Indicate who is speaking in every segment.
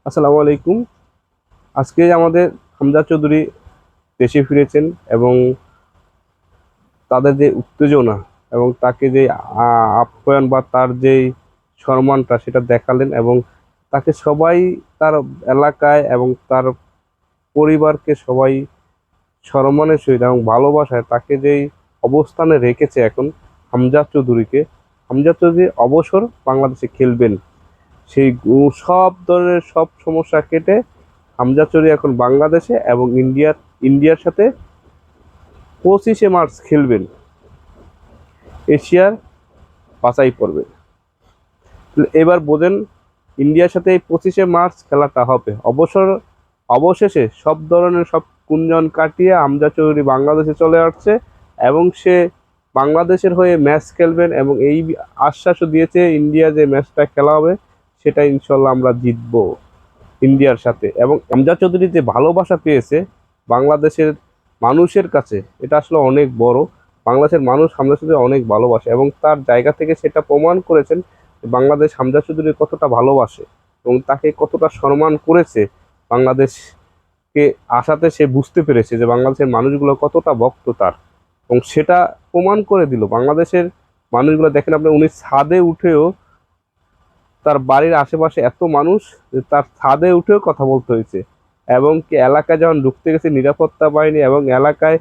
Speaker 1: আসসালামু আলাইকুম। আজকে আমাদের হামজা চৌধুরী দেশে ফিরেছেন এবং তাদের যে উত্তেজনা এবং তাকে যে আপ্যায়ন বা তার যে সম্মানটা সেটা দেখালেন এবং তাকে সবাই তার এলাকায় এবং তার পরিবারকে সবাই সম্মানের সহিত এবং ভালোবাসায় তাকে যেই অবস্থানে রেখেছে এখন হামজা চৌধুরীকে। হামজা চৌধুরী অবসর বাংলাদেশে খেলবেন, সেই সব ধরনের সব সমস্যা কেটে হামজা চৌধুরী এখন বাংলাদেশে এবং ইন্ডিয়ার সাথে 25শে মার্চ খেলবেন এশিয়ার বাছাই পর্বে। এবার বোঝেন ইন্ডিয়ার সাথে এই 25শে মার্চ খেলাটা হবে। অবশেষে সব ধরনের সব কুঞ্জন কাটিয়ে হামজা চৌধুরী বাংলাদেশে চলে আসছে এবং সে বাংলাদেশের হয়ে ম্যাচ খেলবেন এবং এই আশ্বাসও দিয়েছে ইন্ডিয়া যে ম্যাচটা খেলা হবে সেটা ইনশাল্লাহ আমরা জিতবো ইন্ডিয়ার সাথে। এবং হামজা চৌধুরী যে ভালোবাসা পেয়েছে বাংলাদেশের মানুষের কাছে, এটা আসলে অনেক বড়। বাংলাদেশের মানুষ হামজা চৌধুরী অনেক ভালোবাসে এবং তার জায়গা থেকে সেটা প্রমাণ করেছেন যে বাংলাদেশ হামজা চৌধুরী কতটা ভালোবাসে এবং তাকে কতটা সম্মান করেছে। বাংলাদেশকে আসাতে সে বুঝতে পেরেছে যে বাংলাদেশের মানুষগুলো কতটা ভক্ত তার, এবং সেটা প্রমাণ করে দিল। বাংলাদেশের মানুষগুলো দেখেন আপনি, উনি ছাদে উঠেও, তার বাড়ির আশেপাশে এত মানুষ যে তার ছাদে উঠেও কথা বলতে হয়েছে। এবং কি এলাকায় যখন ঢুকতে গেছে নিরাপত্তা বাহিনী এবং এলাকায়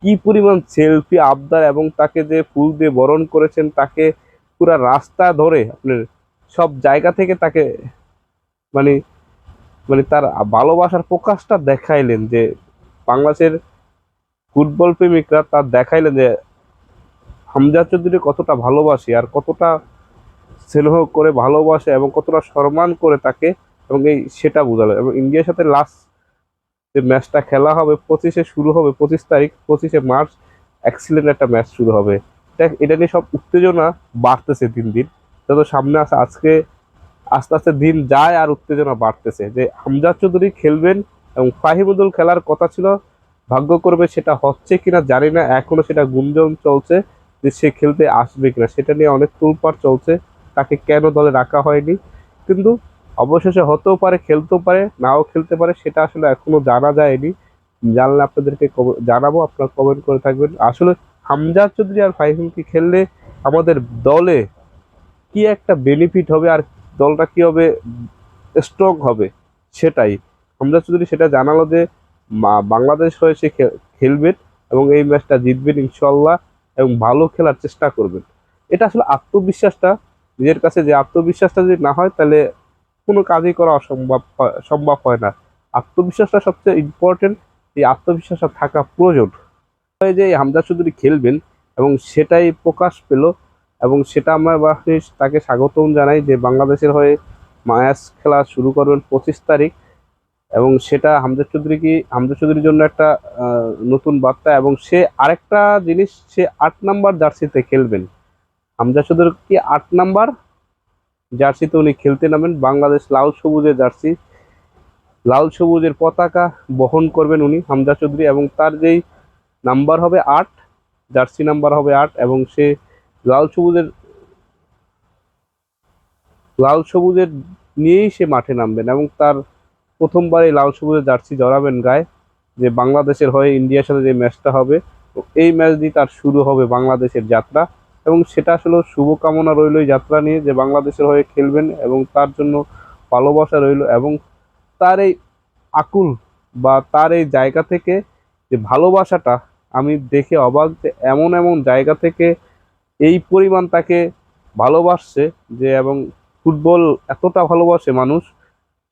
Speaker 1: কি পরিমাণ সেলফি আবদার এবং তাকে যে ফুল দিয়ে বরণ করেছেন, তাকে পুরা রাস্তা ধরে আপনার সব জায়গা থেকে তাকে মানে মানে তার ভালোবাসার প্রকাশটা দেখাইলেন যে বাংলাদেশের ফুটবল প্রেমিকরা তার দেখাইলেন যে হামজা চৌধুরী কতটা ভালোবাসে আর কতটা স্নেহ করে ভালোবাসে এবং কতটা সম্মান করে তাকে, এবং সেটা বোঝালো। এবং ইন্ডিয়ার সাথে লাস্ট যে ম্যাচটা খেলা হবে 25শে শুরু হবে, 25 তারিখ 25শে মার্চ এক্সিলেন্ট একটা ম্যাচ শুরু হবে। এটা নিয়ে সব উত্তেজনা বাড়তেছে দিন দিন, যত সামনে আসে আজকে আস্তে আস্তে দিন যায় আর উত্তেজনা বাড়তেছে যে হামজা চৌধুরী খেলবেন এবং ফাহিমুদুল খেলার কথা ছিল, ভাগ্য করবে সেটা হচ্ছে কিনা জানি না, এখনো সেটা গুঞ্জন চলছে যে সে খেলতে আসবে কিনা, সেটা নিয়ে অনেক তোলপাড় চলছে তাকে কেন দলে রাখা হয়নি। কিন্তু অবশেষে হতেও পারে, খেলতেও পারে, নাও খেলতে পারে, সেটা আসলে এখনো জানা যায়নি। জানলে আপনাদেরকে জানাবো, আপনারা কমেন্ট করে থাকবেন। আসলে হামজা চৌধুরী আর ফাহিমকে খেললে আমাদের দলে কি একটা বেনিফিট হবে আর দলটা কি হবে, স্ট্রং হবে, সেটাই হামজা চৌধুরী সেটা জানালো যে বাংলাদেশ হয়ে সে খেলবেন এবং এই ম্যাচটা জিতবেন ইনশাল্লাহ এবং ভালো খেলার চেষ্টা করবেন। এটা আসলে আত্মবিশ্বাসটা, নিজের কাছে যে আত্মবিশ্বাসটা যদি না হয় তাহলে কোনো কাজই করা সম্ভব হয় না। আত্মবিশ্বাসটা সবচেয়ে ইম্পর্টেন্ট, এই আত্মবিশ্বাসটা থাকা প্রয়োজন। যে হামজা চৌধুরী খেলবেন এবং সেটাই প্রকাশ পেল এবং সেটা আমরা তাকে স্বাগতম জানাই যে বাংলাদেশের হয়ে ম্যাচ খেলা শুরু করবেন 25 তারিখ। এবং সেটা হামজা চৌধুরীর জন্য একটা নতুন বার্তা। এবং সে আরেকটা জিনিস, সে 8 নাম্বার জার্সিতে খেলবেন। হামজা চৌধুরী কি 8 নাম্বার জার্সিতে উনি খেলতে নামেন, বাংলাদেশ লাল সবুজের জার্সি, লাল সবুজের পতাকা বহন করবেন উনি হামজা চৌধুরী, এবং তার যেই নাম্বার হবে 8, জার্সি নাম্বার হবে 8, এবং সে লাল সবুজের লাল সবুজের নিয়েই সে মাঠে নামবেন এবং তার প্রথমবার এই লাল সবুজের জার্সি জড়াবেন গায়ে, যে বাংলাদেশের হয়ে ইন্ডিয়ার সাথে যে ম্যাচটা হবে এই ম্যাচ দিয়ে তার শুরু হবে বাংলাদেশের যাত্রা। এবং সেটা আসলে শুভকামনা রইল এই যাত্রা নিয়ে, যে বাংলাদেশের হয়ে খেলবেন এবং তার জন্য ভালোবাসা রইল। এবং তার এই আকুল বা তার এই জায়গা থেকে যে ভালোবাসাটা আমি দেখে অবাক, যে এমন এমন জায়গা থেকে এই পরিমাণ তাকে ভালোবাসছে, যে এবং ফুটবল এতটা ভালোবাসে মানুষ,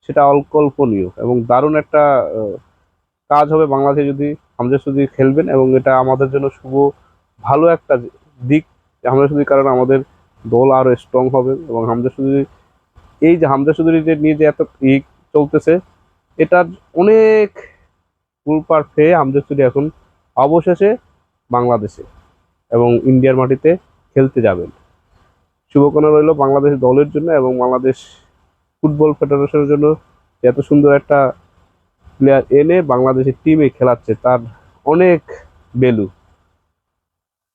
Speaker 1: সেটা অকল্পনীয় এবং দারুণ একটা কাজ হবে বাংলাদেশে যদি হামজা চৌধুরী খেলবেন। এবং এটা আমাদের জন্য শুভ, ভালো একটা দিক হামজা চৌধুরীর কারণে আমাদের দল আরো স্ট্রং হবে। এবং হামজা চৌধুরী, এই যে হামজা চৌধুরী যে নিয়ে যে এত চলতেছে, এটার অনেক ফুলপার পেয়ে হামজা চৌধুরী এখন অবশেষে বাংলাদেশে এবং ইন্ডিয়ার মাটিতে খেলতে যাবেন। শুভকামনা রইল বাংলাদেশ দলের জন্য এবং বাংলাদেশ ফুটবল ফেডারেশনের জন্য, এত সুন্দর একটা প্লেয়ার এনে বাংলাদেশের টিমে খেলাচ্ছে, তার অনেক ভ্যালু।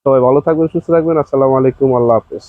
Speaker 1: সবাই ভালো থাকবেন, সুস্থ থাকবেন। আসসালামু আলাইকুম, আল্লাহ হাফেজ।